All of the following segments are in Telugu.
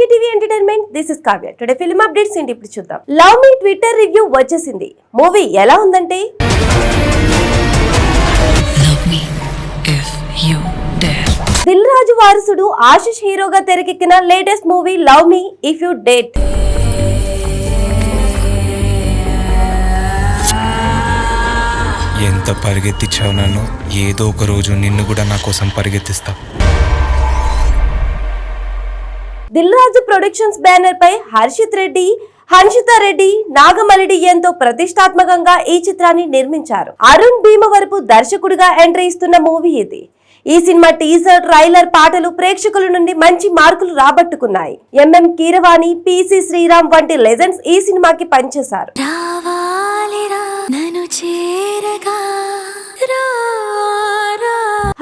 Mighty TV Entertainment, this is Kavya. Today film updates ఏంటి ఇప్పుడు చూద్దాం. లవ్ మీ ట్విట్టర్ రివ్యూ వచ్చేసింది. మూవీ ఎలా ఉందంటే Love me if you dare. Dil Raju వారసుడు ఆశిష్ హీరోగా తెరకెక్కిన latest movie love me if you dare. ఎంత పరిగెత్తించావు నన్ను, ఏదో ఒక రోజు నిన్ను కూడా నా కోసం పరిగెత్తిస్తా. దిల్ రాజు ప్రొడక్షన్స్ బ్యానర్ పై హర్షిత్ రెడ్డి, హన్షితా రెడ్డి, నాగమలిడి ఎంతో ప్రతిష్టాత్మకంగా ఈ చిత్రాన్ని నిర్మించారు. అరుణ్ భీమవరపు దర్శకుడిగా ఎంట్రీ ఇస్తున్న మూవీ ఇది. ఈ సినిమా టీజర్, ట్రైలర్, పాటలు ప్రేక్షకుల నుండి మంచి మార్కులు రాబట్టుకున్నాయి. ఎంఎం కీరవాణి, పిసి శ్రీరామ్ వంటి లెజెండ్స్ ఈ సినిమాకి పనిచేశారు.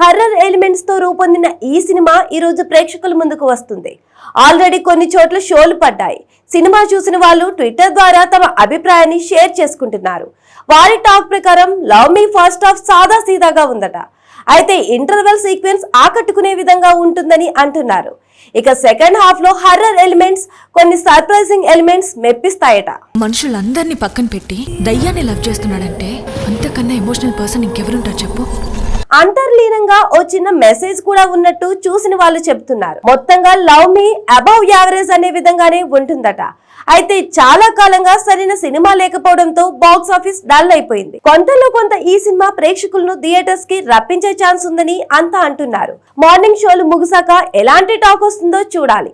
హర్రర్ ఎలిమెంట్స్ తో రూపొందిన ఈ సినిమా ఈ రోజు ప్రేక్షకుల ముందుకు వస్తుంది. ఆల్రెడీ కొన్ని చోట్ల షోలు పడ్డాయి. సినిమా చూసిన వాళ్ళు ట్విట్టర్ ద్వారా తమ అభిప్రాయాన్ని షేర్ చేసుకుంటున్నారు. వారి టాక్ ప్రకారం లవ్ మీ ఫస్ట్ హాఫ్ సాదా సీదాగా ఉందట. అయితే ఇంటర్వెల్ సీక్వెన్స్ ఆకట్టుకునే విధంగా ఉంటుందని అంటున్నారు. ఇక సెకండ్ హాఫ్ లో హర్రర్ ఎలిమెంట్స్, కొన్ని సర్ప్రైజింగ్ ఎలిమెంట్స్ మెప్పిస్తాయట. మనుషులందరినీ పక్కన పెట్టి దయ్యాన్ని లవ్ చేస్తున్నాడంటే అంతకన్నా ఎమోషనల్ పర్సన్ ఇంకెవరుంటారు చెప్పు. అంతర్లీనంగా ఓ చిన్న మెసేజ్ కూడా ఉన్నట్టు చూసిన వాళ్ళు చెబుతున్నారు. మొత్తంగా లవ్ మీ అబౌవ్ యావరేజ్ అనే విధంగానే ఉంటుందట. అయితే చాలా కాలంగా సరైన సినిమా లేకపోవడంతో బాక్స్ ఆఫీస్ డల్ అయిపోయింది. కొంతలో కొంత ఈ సినిమా ప్రేక్షకులను థియేటర్స్ కి రప్పించే ఛాన్స్ ఉందని అంతా అంటున్నారు. మార్నింగ్ షోలు ముగిసాక ఎలాంటి టాక్ వస్తుందో చూడాలి.